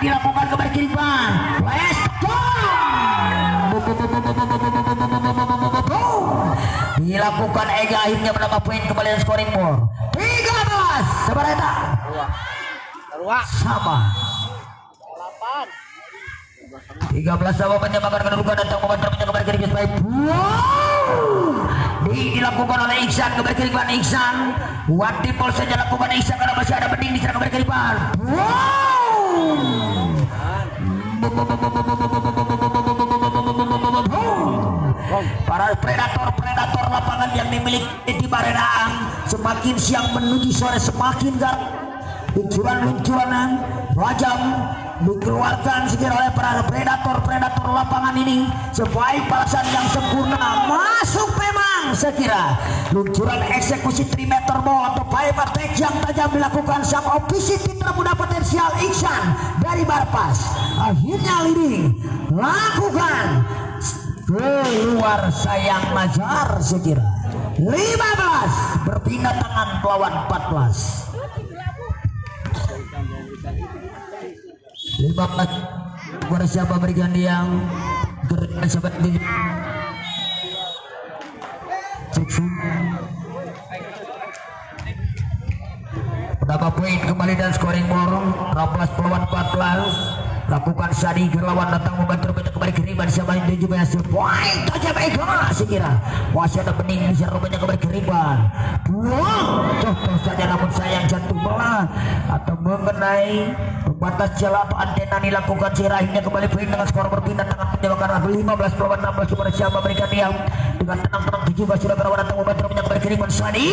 dilakukan kembali Kiriban. Let's go. Dilakukan Ega akhirnya menambah poin kembali dan scoring more 13 sabar eta sama 13 sama menyamakan kedudukan datang momentum kembali ke baik. Dilakukan oleh Iksan kembali ke Iksan. One People saja lakukan Iksan karena masih ada bening di sana kembali ke Iksan. Para predator lapangan yang dimiliki di Baredaang semakin siang menuju sore semakin luncuran rajam dikeluarkan sekira oleh para predator lapangan ini sebagai balasan yang sempurna. Masuk memang sekira luncuran eksekusi 3 meter ball atau five attack yang tajam dilakukan sang opisi termuda potensial Iksan dari Barpas. Akhirnya leading lakukan keluar sayang Majar sekira 15 berpindah tangan melawan 14. 15 kepada siapa berikan yang gerak sahabat di berapa poin kembali dan scoring more 16 melawan 14. Lakukan Sadi ke lawan datang membantu kembali ke Riban siapa yang juga hasil poin tajam Ega sekira masih ada bening bisa rupanya kembali ke Riban buang contoh saja namun sayang jantung bola atau mengenai batas jalan atau antena dilakukan sirahnya kembali poin dengan skor berpindah tangan menjawabkan 15 melawan 16 kepada siapa berikan diam dengan tenang-tenang 17 sudah berlawan datang membantu kembali ke Riban Sadi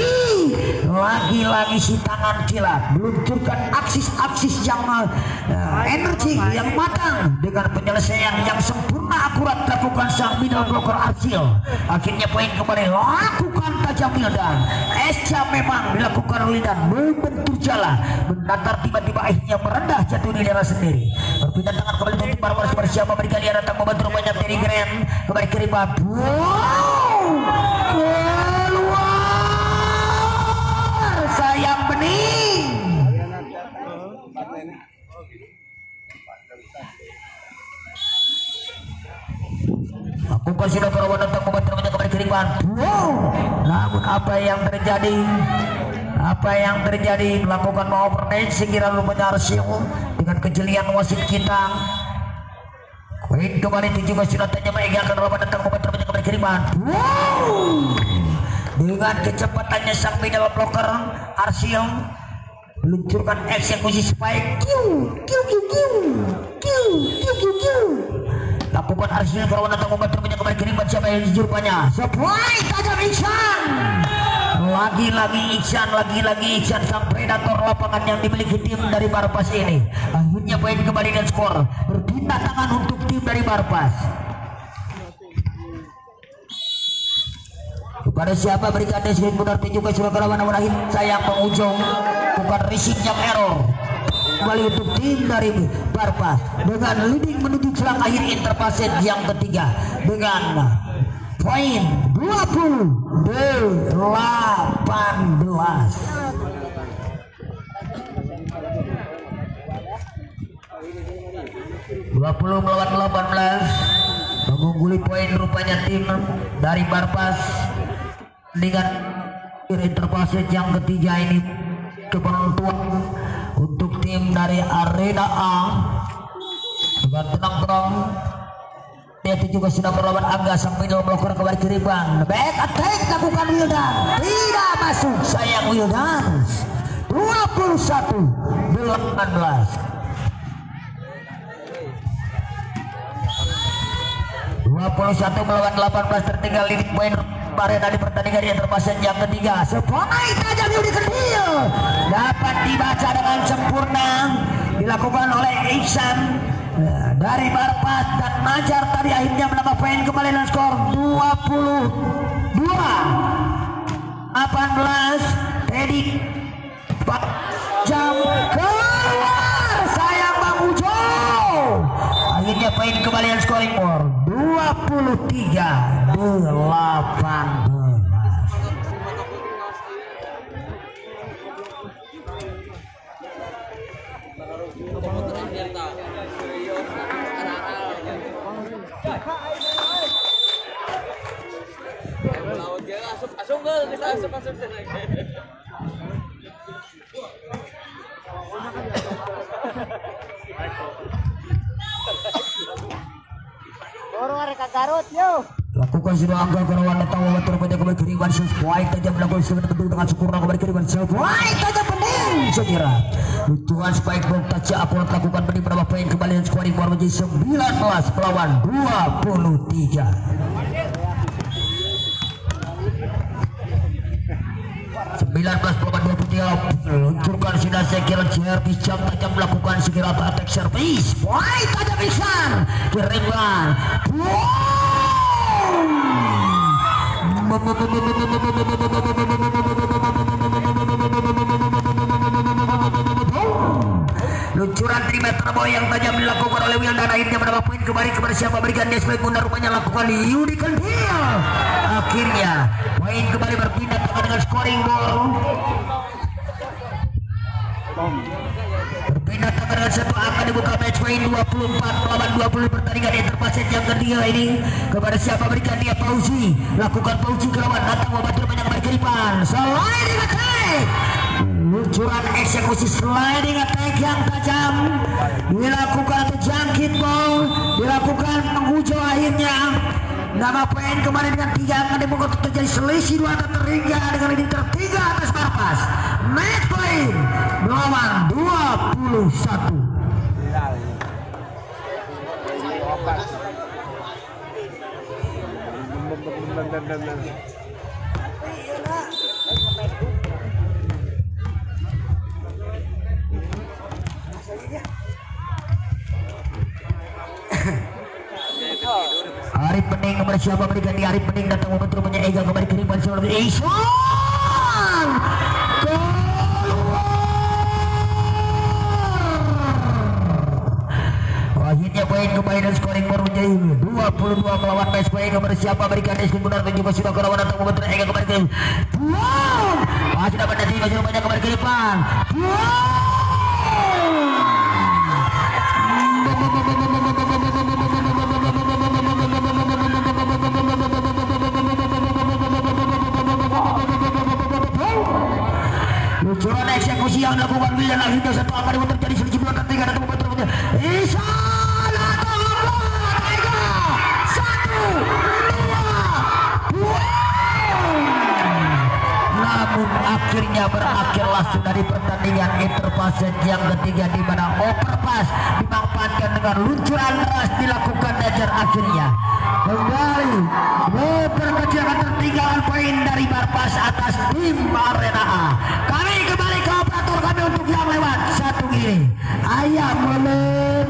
lagi-lagi si tangan kilat meluncurkan aksis yang energi yang matang dengan penyelesaian yang sempurna akurat lakukan sang middle blocker Arsil. Akhirnya poin kembali lakukan tajam Mildan. Esca memang dilakukan Wildan membentur jala mendatar tiba-tiba akhirnya merendah jatuh di daerah sendiri. Berpindah tangan kembali untuk para siapa berikan dia datang membantu banyak dari Grand kembali ke Riban. Keluar sayang bening. Aku pasti sudah berlawan datang membantu kembali ke Riban. Namun apa yang terjadi melakukan overmatch sekira rupanya Arsil dengan kejelian wasit kita. Poin kembali 17 sudah tanya Ega akan berlawan datang membantu kembali ke Riban. Dengan kecepatannya sang middle blocker Arsil meluncurkan eksekusi spike. Lakukan Arsil berlawan datang membantu kembali ke Riban siapa yang jujur banyak. Spike tajam Iksan. Lagi-lagi Iksan sang predator lapangan yang dimiliki tim dari Barpas ini. Akhirnya poin kembali dan skor berpindah tangan untuk tim dari Barpas. Kepada siapa berikan deskripsi benar tunjukkan surat kelawan akhir sayang pengujung bukan risik yang error. Kembali untuk tim dari Barpas dengan leading menuju selang akhir interpaset yang ketiga dengan poin 20-18. 20 melawan 18 mengungguli poin rupanya tim dari Barpas dengan interpaset yang ketiga ini kepenentuan untuk tim dari Arena A dengan tenang-tenang. Dia juga sudah berlawan Angga sang middle blocker kembali ke Riban. Back attack lakukan Wildan tidak masuk sayang Wildan. 21-18. 21 melawan 18 tertinggal leading poin Arena di pertandingan yang terpaset yang ketiga. Sepoi tajam Yudi Kendil dapat dibaca dengan sempurna dilakukan oleh Iksan dari Barpas dan Majar tadi akhirnya menambah poin kembali dan skor 22-18. Teddy jam keluar sayang Bang Ujo. Akhirnya poin kembalian scoring more 23-18. Garut yo. Lakukan sudah angka kerawan datang wabatur pada kembali kiriman sesuai tajam melakukan sudah betul dengan sempurna kembali kiriman sesuai tajam pening sekira lutuan spike ball touch upload lakukan pening pada poin kembali dan scoring baru menjadi 19 melawan 23. Luncurkan sudah sekira servis jam tajam melakukan sekira attack service poin tajam Iksan kirimkan luncuran 3 meter boy yang tajam dilakukan oleh Wildan akhirnya menambah poin kembali kepada siapa berikan dia sebagai bunda rupanya lakukan Yudikan Hill akhirnya poin kembali berpindah dengan scoring ball berpindah dengan satu akan dibuka match point 24 melawan 20 pertandingan interpaset yang ketiga ini kepada siapa berikan dia Fauzi lakukan Fauzi ke lawan datang membantu banyak berkiriman sliding attack luncuran eksekusi sliding attack yang tajam dilakukan terjangkit ball dilakukan Ujo akhirnya nama poin kemarin dengan 3 akan dibuka terjadi selisih 2 atau terhingga dengan leading tertiga atas Barpas match point melawan 21. Arif Pening nomor siapa berikan di Arif Pening datang membentuk punya Ega kembali kiriman seorang Isan akhirnya poin kembali dan scoring baru menjadi 22 melawan match point nomor siapa berikan di screen benar dan juga sudah kerawan datang membentuk Ega kembali kiriman masih dapat nanti masih banyak kembali kiriman luncuran eksekusi yang dilakukan Wildan akhirnya satu akan dibuat terjadi selisih 2 tertiga dan membuat Isan atau Ega 1, 2 namun akhirnya berakhirlah sudah di pertandingan interpaset yang ketiga di mana overpass dimanfaatkan dengan luncuran ras dilakukan Dajar akhirnya kembali memperkecilkan ketertinggalan poin dari Barpas atas tim Arena A. Kami kembali ke operator kami untuk yang lewat satu kiri ayam melen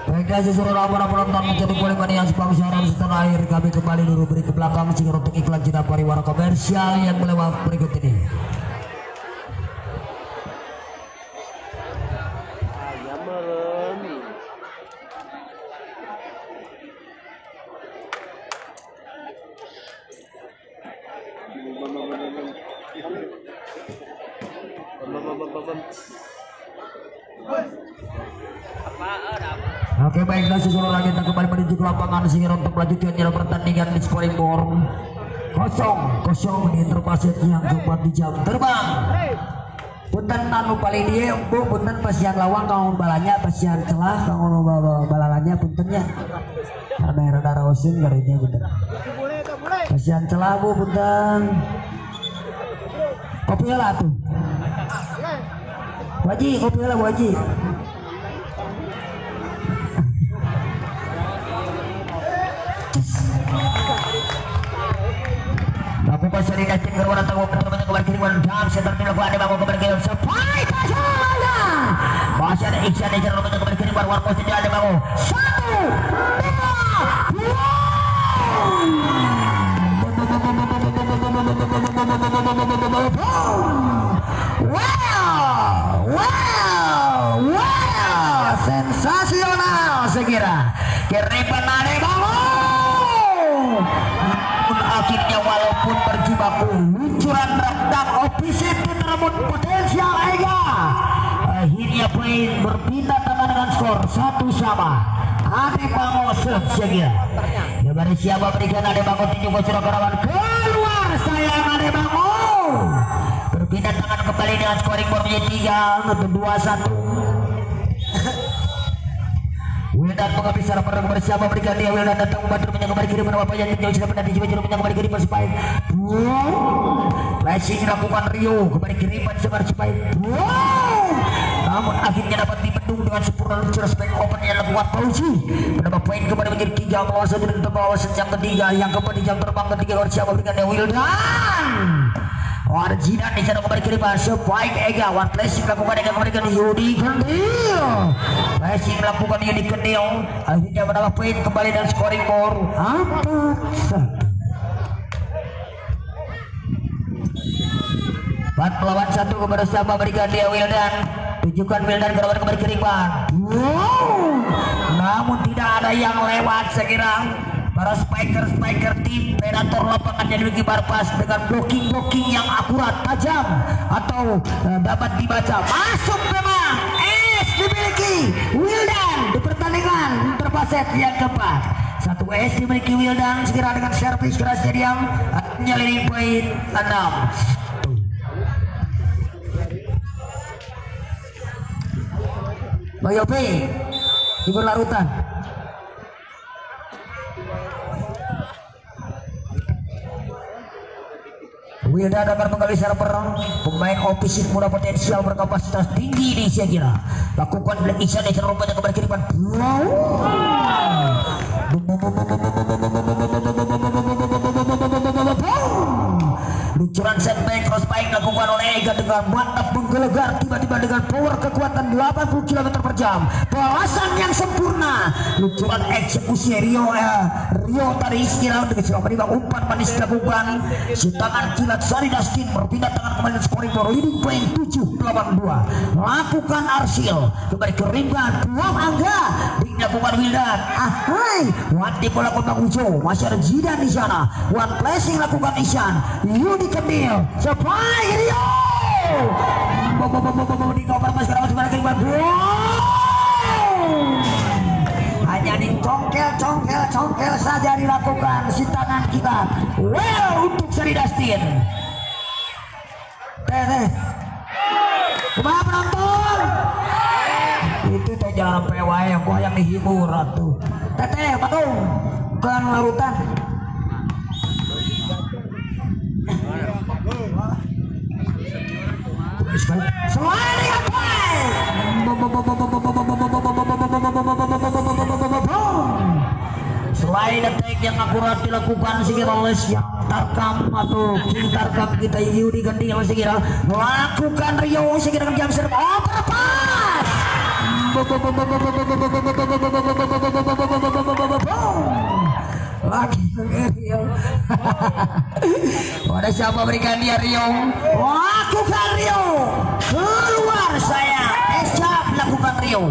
baiklah sesuatu apa penonton menjadi boleh yang sepangsaran setelah akhir kami kembali dulu beri ke belakang sehingga untuk iklan kita pariwara komersial yang melewat berikut ini. Oke baiklah sesuatu lagi kita kembali menuju ke lapangan sehingga untuk melanjutkan jalan pertandingan di scoring board 0-0 di interpaset yang keempat di jam terbang. Punten anu paling dia bu punten pas yang lawang kau balanya pas yang celah kau balalanya puntennya karena rada rawasin garinya bener. kasihan celabu punten kopi lah tuh Waji kopi lah Waji aku pasal di dacin berwarna tahu betul banyak kembali kiri warna jam setar tim lakukan ada bangun kembali kiri sampai pasalnya masih ada Iksan di jalan banyak kembali kiri warna posisi ada bangun 1 2 wow sensasional sekira kiripan ada bangun akhirnya walaupun berjibaku luncuran rendang ofisi tersebut potensial Ega akhirnya poin berpindah tangan dengan skor 1-1 Ade Bango sekira ya dari siapa berikan Ade Bango tinju kocok kerawan keluar sayang Ade Bango berpindah tangan kembali dengan scoring board menjadi 3-2-1 Wildan mengambil secara perang bersama berikan dia Wildan datang membantu menyang kembali kiri menambah panjang jauh sudah pernah dicoba menyang kembali kiri Persipait flashing dilakukan Rio kembali kiri Persipait namun akhirnya dapat dibendung dengan sempurna luncur spek open yang dilakukan Fauzi menambah poin kembali menjadi 3 melawan 1 dan terbawa jam ketiga yang kembali jam terbang ketiga bersama berikan dia Wildan Warjidan di sana kembali kiri Persipait Ega one flashing dilakukan Ega kembali ke Yudi Kendil flashing dilakukan Yudi Kendil akhirnya menambah poin kembali dan scoring board 4 melawan 1 kepada siapa berikan dia Wildan tunjukkan Wildan kembali kiri namun tidak ada yang lewat sekira para spiker tim predator lapangan yang dimiliki Barpas dengan blocking yang akurat tajam atau dapat dibaca masuk memang dimiliki Wildan di pertandingan terpaset yang keempat 1 dimiliki Wildan segera dengan servis keras diam nyelini poin 6 Bayopi di berlarutan Wildan akan menggali secara perang pemain ofisif muda potensial berkapasitas tinggi di Siagira lakukan Black Iksan di cara rupanya kembali kiriman luncuran setback crossback dilakukan oleh Ega dengan mantap menggelegar tiba-tiba dengan power kekuatan 80 km per jam balasan yang sempurna luncuran eksekusi Rio tadi sekiranya dengan tiba-tiba umpan manis dilakukan si tangan kilat Sari Dastin berpindah tangan kembali scoring for leading point 7-8-2 lakukan Arsil kembali ke rimban Tuang Angga dilakukan Wildan Wati bola kotak Ujo masih ada Zidan di sana one flashing lakukan Isan Yudi Kendil sampai Rio di cover pas sekarang masih pada hanya dicongkel saja dilakukan si tangan kita untuk Sari Dastin kumaha penonton itu teh jangan pewai yang dihibur atuh teteh patung kan larutan selain selain detik yang akurat dilakukan sekira oleh yang tarkam atau king tarkam kita Yudi Kendil sekira melakukan Rio sekira jam serp overpass lagi Rio pada siapa berikan dia Rio lakukan Rio keluar saya Esca lakukan Rio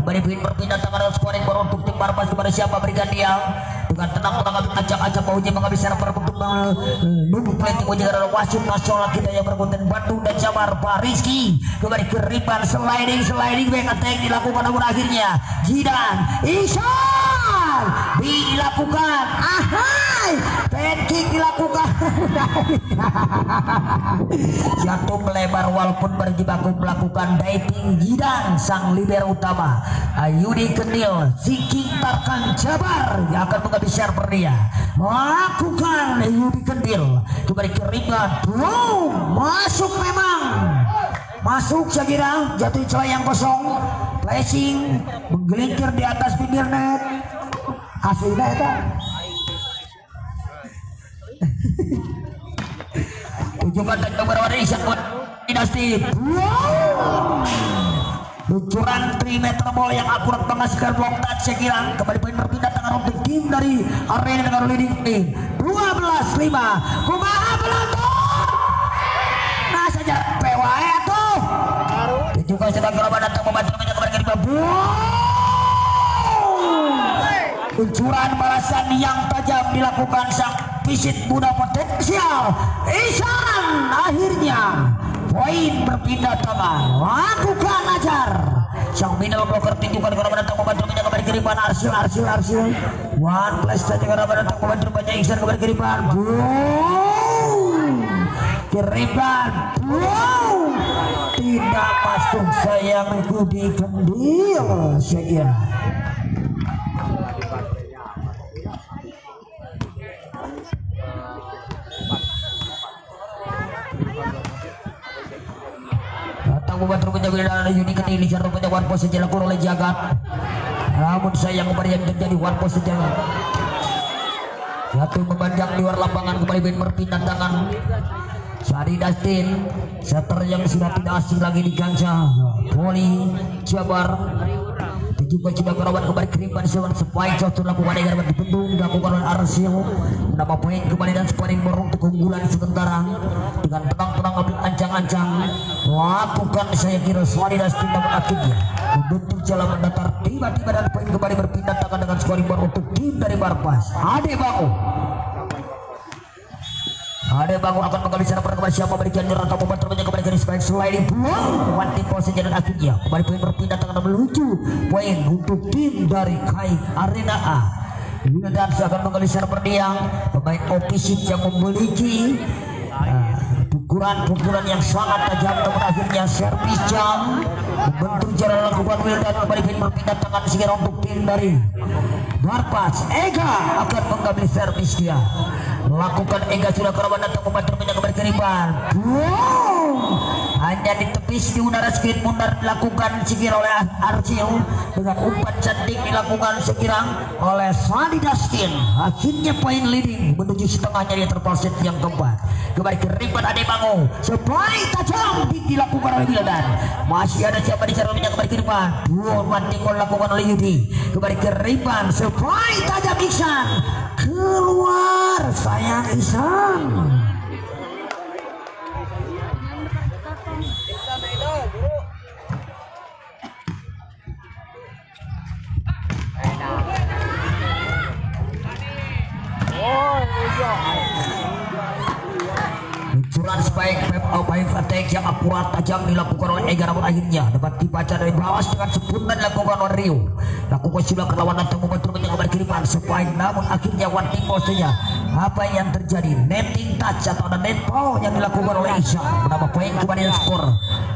berpindah tangan scoring baru untuk tim Barpas kepada siapa berikan dia dengan tenang menangkap acak-acak Pauji mengambil secara untuk menunggu planting ujian wasit nasional kita yang berkonten Bandung dan Jabar Pak Rizky kembali ke riban sliding back attack dilakukan namun akhirnya Zidan Isan dilakukan Pancake dilakukan. Jatuh melebar walaupun berjibaku melakukan diving gidang sang libero utama Yudi Kendil Ziki Tarkan Jabar yang akan menghabiskan dia. Lakukan Yudi Kendil kembali ke rebound. Masuk memang. Masuk saya kira jatuh celah yang kosong. Flashing menggelincir di atas pinggir net. Aslinya itu. Tujuan dan keberwarna Isyak Dinasti. Luncuran 3 meter bola yang akurat menghasilkan block touch saya kira. Kembali poin berpindah tangan untuk tim dari Arena dengan leading team 12-5. Kumaha penonton. Nah saja PWE tuh. Juga sedang kerabat datang membantu menjaga mereka di luncuran balasan yang tajam dilakukan sang pisit muda potensial Ihsan. Akhirnya poin berpindah tangan. Lakukan ajar sang middle blocker tunjukkan kerabat datang membantu menjaga mereka di Arsil one place saja kerabat datang membantu menjaga Ihsan kembali ke depan. Keriban tidak masuk sayang Yudi Kendil saya kira. Datang membantu menjaga Yudi Kendil di sana rupanya one post saja dilakukan oleh Jagat. Namun sayang kemarin yang terjadi one post saja. Jatuh memanjang di luar lapangan kembali main berpindah tangan. Sari Dustin setter yang sudah tidak asing lagi di kancah Poli Jabar. Juga coba kerabat kembali keriban sewan sepain jatuh lakukan agar dibendung dilakukan oleh Arsil menambah poin kembali dan scoring untuk keunggulan sementara dengan tenang-tenang ambil ancang-ancang. Lakukan saya kira Sari Dustin namun akhirnya membentuk jalan mendatar tiba-tiba dan poin kembali berpindah tangan dengan scoring untuk tim dari Barpas. Ade Bangun akan menggali sana pada kembali siapa berikan nyerang atau membantunya kembali garis baik sliding buang one tim pose dan akhirnya kembali poin berpindah tangan menuju poin untuk tim dari Kai Arena A. Wildan akan menggali sana perdiang pemain opposite yang memiliki pukulan yang sangat tajam namun akhirnya servis jam membentuk jalan lakukan Wildan kembali poin berpindah tangan segera untuk tim dari Barpas. Ega akan mengambil servis dia. Lakukan Ega sudah kerabat datang membantu kembali ke riban. Hanya ditepis di udara sedikit mundur dilakukan sekira oleh Arsil dengan umpan cantik dilakukan sekira oleh Sadi Dustin. Akhirnya poin leading menuju setengahnya dia terpolset yang keempat. Kembali ke riban Ade Bangu. Sepain tajam dilakukan oleh Wildan. Masih ada siapa di cara kembali ke riban. Umpan timbul dilakukan oleh Yudi. Kembali ke riban. Sepain tajam Ihsan. Keluar sayang Ihsan. Luncuran spike attack yang akurat tajam dilakukan oleh Ega namun akhirnya dapat dibaca dari bawah dengan sempurna dilakukan oleh Rio. Lakukan sudah kelawan atau membantu menjaga kiriman spike namun akhirnya one team posenya. Apa yang terjadi? Netting touch atau ada net foul yang dilakukan oleh Ihsan menambah poin kembali skor.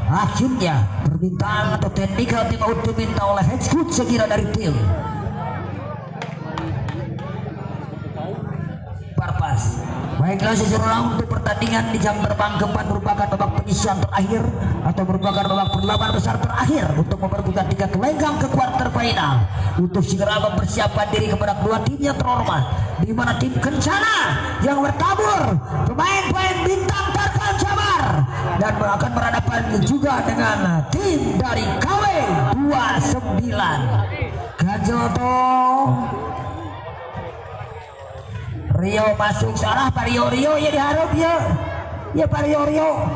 Akhirnya permintaan atau technical tim out diminta oleh head coach sekira dari tim Barpas. Baiklah seseorang untuk pertandingan di jam terbang keempat merupakan babak penyisian terakhir atau merupakan babak perlawanan besar terakhir untuk memperebutkan tiket lenggang ke kuarter final untuk segera mempersiapkan diri kepada kedua tim yang terhormat, di mana tim Kencana yang bertabur pemain-pemain bintang Tarkam Jabar dan akan berhadapan juga dengan tim dari KW 29 Kajoto. Rio masuk salah Pak Rio ya diharap ya Pak Rio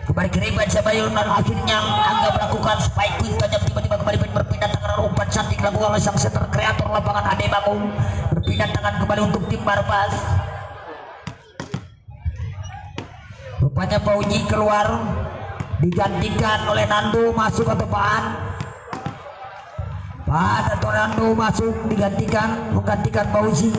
kembali keriban Sabayun dan akhirnya Angga melakukan spike quick tajam tiba-tiba kembali berpindah tangan umpan cantik dilakukan oleh sang center kreator lapangan Ade Bangun berpindah tangan kembali untuk tim Barpas. Rupanya Pauji keluar digantikan oleh Nando masuk atau Paan atau Nando masuk menggantikan Pauji.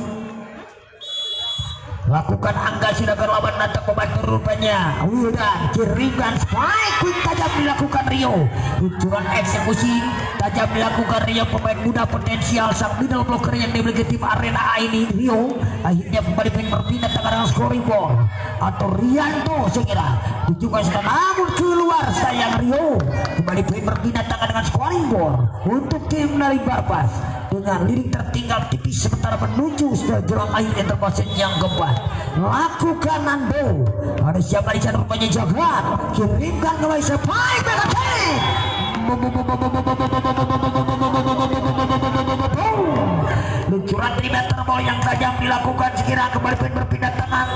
lakukan angga silakan lawan datang membantu rupanya Wildan kirimkan spike quick tajam dilakukan Rio, luncuran eksekusi tajam dilakukan Rio, pemain muda potensial sang middle blocker yang dimiliki tim Arena A ini. Rio akhirnya kembali berpindah tangan scoring ball atau Rianto sekira tujukan sudah namun keluar sayang. Rio kembali berpindah tangan dengan scoring ball untuk tim dari Barpas dengan lirik tertinggal tipis sementara menuju sudah jelang akhir interposen yang keempat. Lakukan Nando, ada siapa di sana rupanya Jagat kirimkan ke Malaysia Pai Megatek luncuran 3 meter ball yang tajam dilakukan sekira kembali berpindah tangan.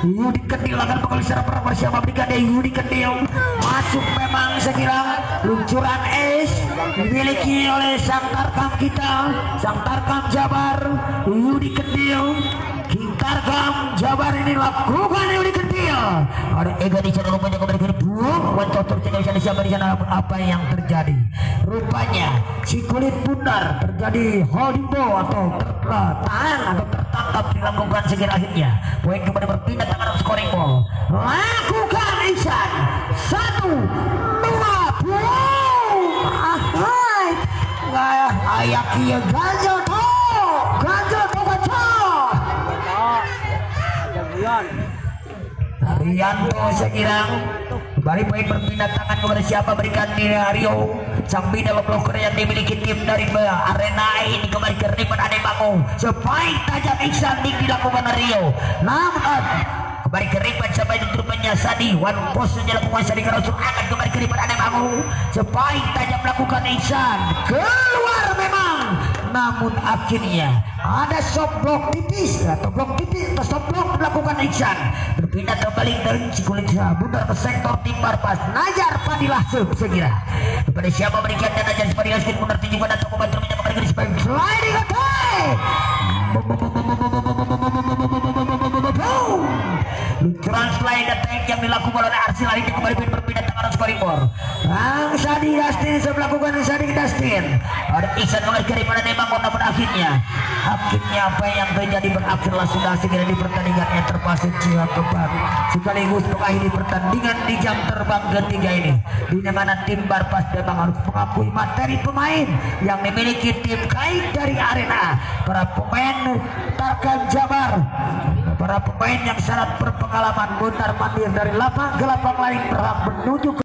Yudi Kendil akan mengkali secara bersama Brigade Yudi Kendil masuk memang sekira luncuran es dimiliki oleh sang tarkam kita, sang tarkam Jabar Yudi Kendil. Tarkam Jabar ini lakukan Yudi Kendil, ada Ega di sana rupanya kembali berbuang mencotor tidak bisa siapa di sana apa yang terjadi. Rupanya si kulit bundar terjadi holding ball atau tertahan atau tertangkap dilakukan segera akhirnya poin kembali berpindah tangan scoring ball lakukan Ihsan 1 2 boom ayak kia ganjel to Rianto sekira kembali poin berpindah tangan kepada siapa berikan di Rio sang middle blocker yang dimiliki tim dari Arena ini kembali ke Ripan Adebango spike tajam Ihsan dilakukan Rio namun kembali ke Ripan sampai rupanya Sadi one post dilakukan Sadi Karasul akan kembali ke Ripan Adebango spike tajam melakukan Ihsan keluar memang namun akhirnya ada soft block tipis atau blok tipis atau soft block dilakukan Ihsan berpindah terbalik dari Cikulit bundar ke sektor tim Barpas Najar Padilah segera kepada siapa berikan dan Najar Padilah sedikit bundar tunjukkan atau membantu kembali ke sebagai sliding attack luncuran slide attack yang dilakukan oleh Arsil hari ini kembali berpindah tangan scoring ball Sadi Dustin bisa melakukan Sadi Dustin ada Ihsan mulai kiri pada Demang namun akhirnya apa yang terjadi berakhirlah sudah segera di pertandingan yang terpasang jiwa keempat sekaligus mengakhiri pertandingan di jam terbang ketiga ini di mana tim Barpas Demang harus mengakui materi pemain yang dimiliki tim Kait dari Arena para pemain Tarkam Jabar para pemain yang sangat berpengalaman benar mandir dari lapang ke lapang lain berhak menuju ke